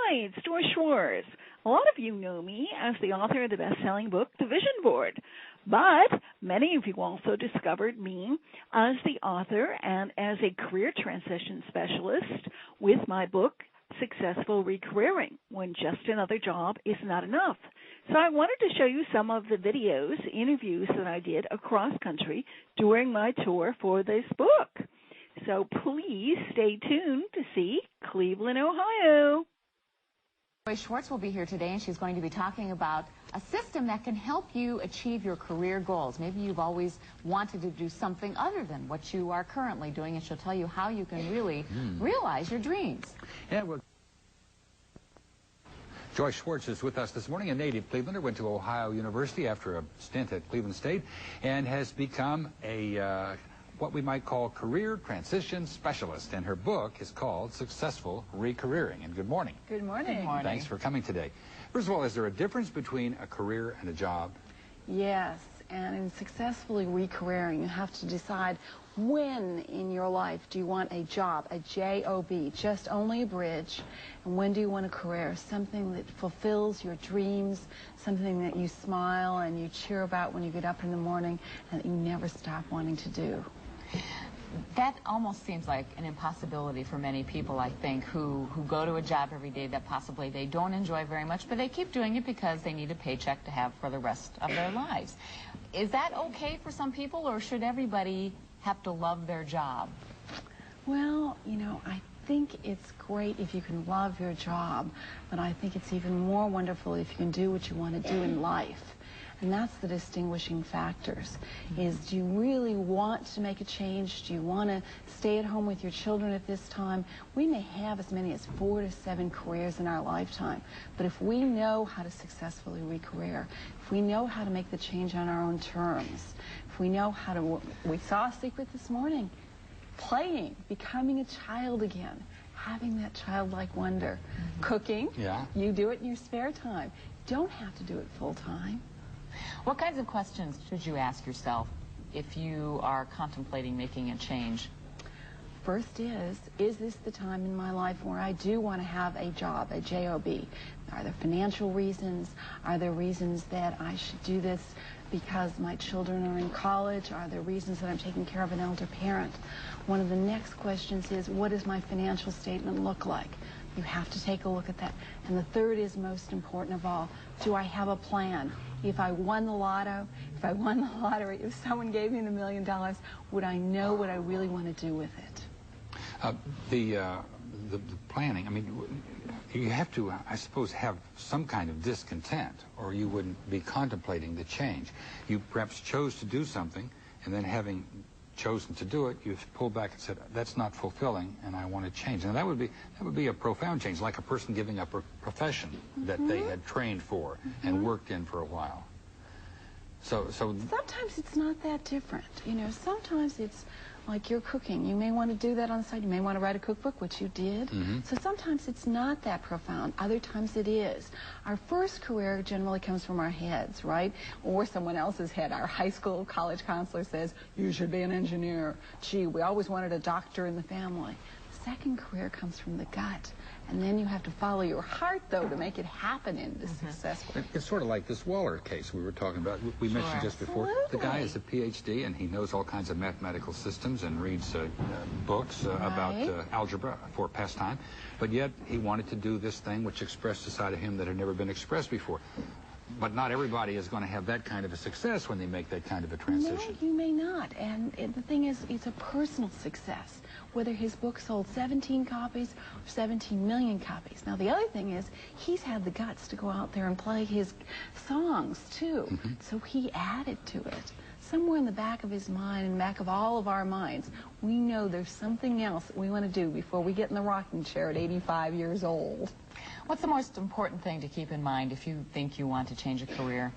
Hi, it's Joyce Schwarz. A lot of you know me as the author of the best-selling book, The Vision Board. But many of you also discovered me as the author and as a career transition specialist with my book, Successful Recareering, When Just Another Job Is Not Enough. So I wanted to show you some of the videos, interviews that I did across country during my tour for this book. So please stay tuned to see Cleveland, Ohio. Joyce Schwarz will be here today, and she's going to be talking about a system that can help you achieve your career goals. Maybe you've always wanted to do something other than what you are currently doing, and she'll tell you how you can really realize your dreams. Yeah, well, Joyce Schwarz is with us this morning, a native Clevelander, went to Ohio University after a stint at Cleveland State, and has become a what we might call career transition specialist, and her book is called Successful Recareering. And good morning. Good morning. Good morning. Thanks for coming today. First of all, is there a difference between a career and a job? Yes, and in successfully recareering, you have to decide when in your life do you want a job, a J-O-B, just only a bridge, and when do you want a career, something that fulfills your dreams, something that you smile and you cheer about when you get up in the morning and that you never stop wanting to do. That almost seems like an impossibility for many people, I think, who go to a job every day that possibly they don't enjoy very much, but they keep doing it because they need a paycheck to have for the rest of their lives. Is that okay for some people, or should everybody have to love their job? Well, you know, I think it's great if you can love your job, but I think it's even more wonderful if you can do what you want to do in life. And that's the distinguishing factors, is do you really want to make a change? Do you want to stay at home with your children at this time? We may have as many as 4 to 7 careers in our lifetime, but if we know how to successfully recareer, if we know how to make the change on our own terms, if we know how to, we saw a secret this morning, playing, becoming a child again, having that childlike wonder, cooking, you do it in your spare time. You don't have to do it full time. What kinds of questions should you ask yourself if you are contemplating making a change? First is this the time in my life where I do want to have a job, a J-O-B? Are there financial reasons? Are there reasons that I should do this because my children are in college? Are there reasons that I'm taking care of an elder parent? One of the next questions is, what does my financial statement look like? You have to take a look at that. And the third is most important of all, do I have a plan? If I won the lotto, if I won the lottery, if someone gave me $1 million, would I know what I really want to do with it? The planning, I mean, you have to, I suppose, have some kind of discontent, or you wouldn't be contemplating the change. You perhaps chose to do something, and then having chosen to do it, you've pulled back and said, that's not fulfilling, and I want to change. And that would be a profound change, like a person giving up a profession that they had trained for and worked in for a while. So sometimes it's not that different. You know, sometimes it's like you're cooking. You may want to do that on the side. You may want to write a cookbook, which you did. So sometimes it's not that profound. Other times it is. Our first career generally comes from our heads, right? Or someone else's head. Our high school, college counselor says, you should be an engineer. Gee, we always wanted a doctor in the family. The second career comes from the gut. And then you have to follow your heart, though, to make it happen into success. It's sort of like this Waller case we were talking about. We mentioned just before. The guy is a PhD, and he knows all kinds of mathematical systems and reads books about algebra for pastime. But yet he wanted to do this thing which expressed a side of him that had never been expressed before. But not everybody is going to have that kind of a success when they make that kind of a transition. No, you may not. And the thing is, it's a personal success, whether his book sold 17 copies or 17 million copies. Now, the other thing is, he's had the guts to go out there and play his songs, too. So he added to it. Somewhere in the back of his mind and back of all of our minds, we know there's something else that we want to do before we get in the rocking chair at 85 years old. What's the most important thing to keep in mind if you think you want to change a career?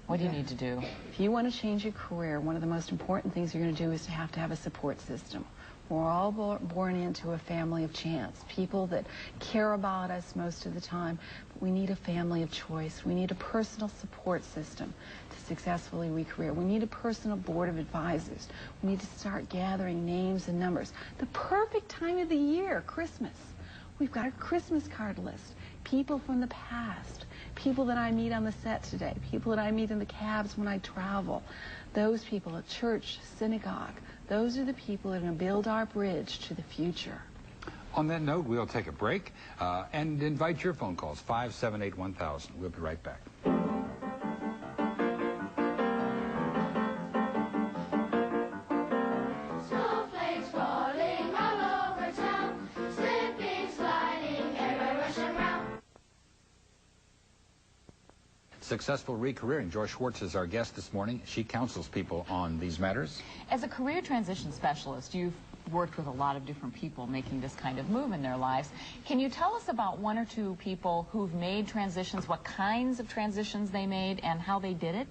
What do you need to do? If you want to change your career, one of the most important things you're going to do is to have a support system. We're all born into a family of chance, people that care about us most of the time. But we need a family of choice. We need a personal support system to successfully recareer. We need a personal board of advisors. We need to start gathering names and numbers. The perfect time of the year, Christmas. We've got a Christmas card list. People from the past, people that I meet on the set today, people that I meet in the cabs when I travel, those people at church, synagogue, those are the people that are going to build our bridge to the future. On that note, we'll take a break and invite your phone calls, 578-1000. We'll be right back. Snowflakes falling all over town, slipping, sliding, everywhere rushing round. Successful Re-Careering. Joyce Schwarz is our guest this morning. She counsels people on these matters. As a career transition specialist, you've worked with a lot of different people making this kind of move in their lives. Can you tell us about one or two people who've made transitions, what kinds of transitions they made, and how they did it?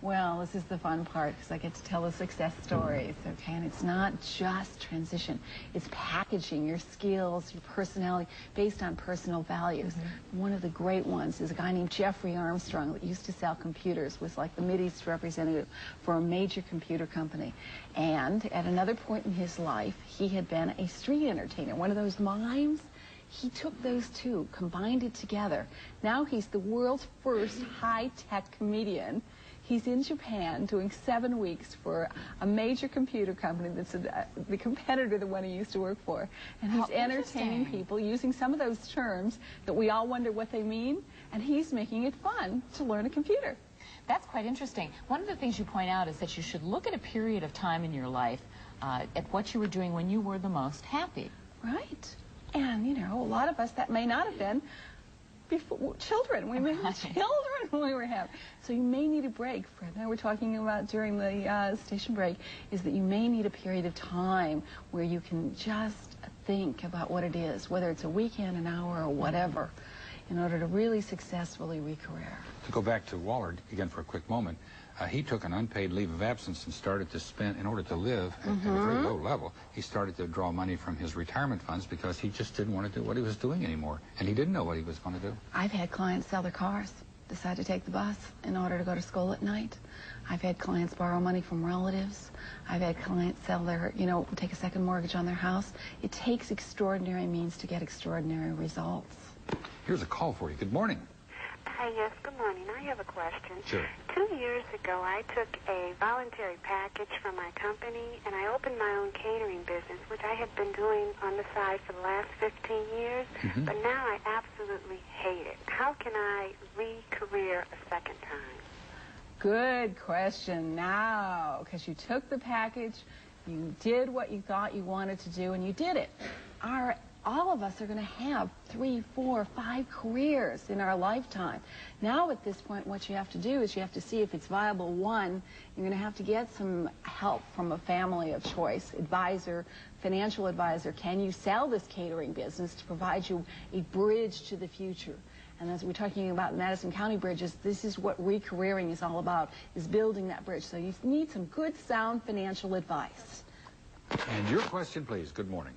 Well, this is the fun part because I get to tell the success stories, okay? And it's not just transition. It's packaging your skills, your personality, based on personal values. One of the great ones is a guy named Jeffrey Armstrong that used to sell computers, was like the Mideast representative for a major computer company. And at another point in his life, he had been a street entertainer, one of those mimes. He took those two, combined it together. Now he's the world's first high-tech comedian. He's in Japan doing 7 weeks for a major computer company that's the competitor to the one he used to work for. And he's entertaining people using some of those terms that we all wonder what they mean, and he's making it fun to learn a computer. That's quite interesting. One of the things you point out is that you should look at a period of time in your life at what you were doing when you were the most happy. Right. And, you know, a lot of us, that may not have been before children. We may have children when we were happy. So you may need a break. Fred and I were talking about during the station break, is that you may need a period of time where you can just think about what it is, whether it's a weekend, an hour, or whatever, in order to really successfully re-career. To go back to Waller again for a quick moment, he took an unpaid leave of absence and started to spend, in order to live at a very low level, he started to draw money from his retirement funds because he just didn't want to do what he was doing anymore. And he didn't know what he was going to do. I've had clients sell their cars, decide to take the bus in order to go to school at night. I've had clients borrow money from relatives. I've had clients sell their, take a second mortgage on their house. It takes extraordinary means to get extraordinary results. Here's a call for you. Good morning. Hi, yes, good morning. I have a question. Sure. 2 years ago, I took a voluntary package from my company, and I opened my own catering business, which I had been doing on the side for the last 15 years, but now I absolutely hate it. How can I re-career a second time? Good question. Now, because you took the package, you did what you thought you wanted to do, and you did it. All of us are going to have 3, 4, 5 careers in our lifetime. Now at this point, what you have to do is you have to see if it's viable. One, you're going to have to get some help from a family of choice, advisor, financial advisor. Can you sell this catering business to provide you a bridge to the future? And as we're talking about Madison County bridges, this is what re-careering is all about, is building that bridge. So you need some good, sound financial advice. And your question, please. Good morning.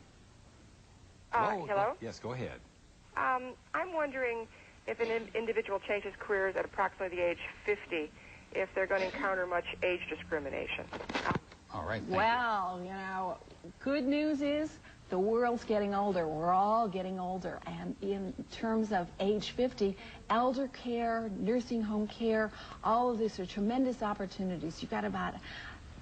Hello? Yes, go ahead. I'm wondering if an individual changes careers at approximately the age 50, if they're going to encounter much age discrimination. All right. Well, good news is the world's getting older. We're all getting older. And in terms of age 50, elder care, nursing home care, all of this are tremendous opportunities. You've got about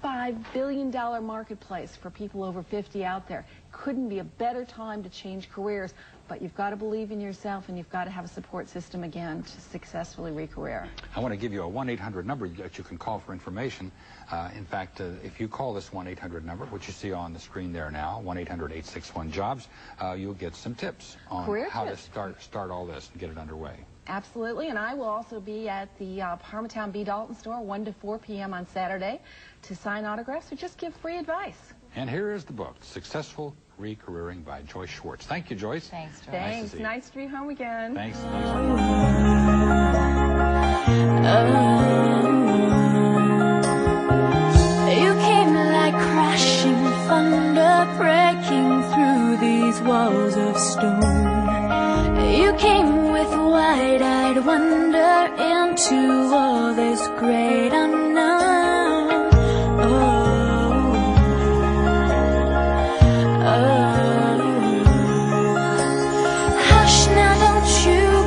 $5 billion marketplace for people over 50 out there. Couldn't be a better time to change careers, but you've got to believe in yourself and you've got to have a support system again to successfully re-career. I want to give you a 1-800 number that you can call for information. In fact, if you call this 1-800 number, which you see on the screen there now, 1-800-861-JOBS, you'll get some tips on how to start all this and get it underway. Absolutely, and I will also be at the Parmatown B. Dalton store 1 to 4 p.m. on Saturday to sign autographs or just give free advice. And here is the book, Successful Re-Careering by Joyce Schwarz. Thank you, Joyce. Thanks, Joyce. Thanks. Nice to be home again. Thanks. You came like crashing thunder, breaking through these walls of stone. You came with wide-eyed wonder into all this great unknown. Hush now, don't you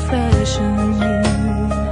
old-fashioned news.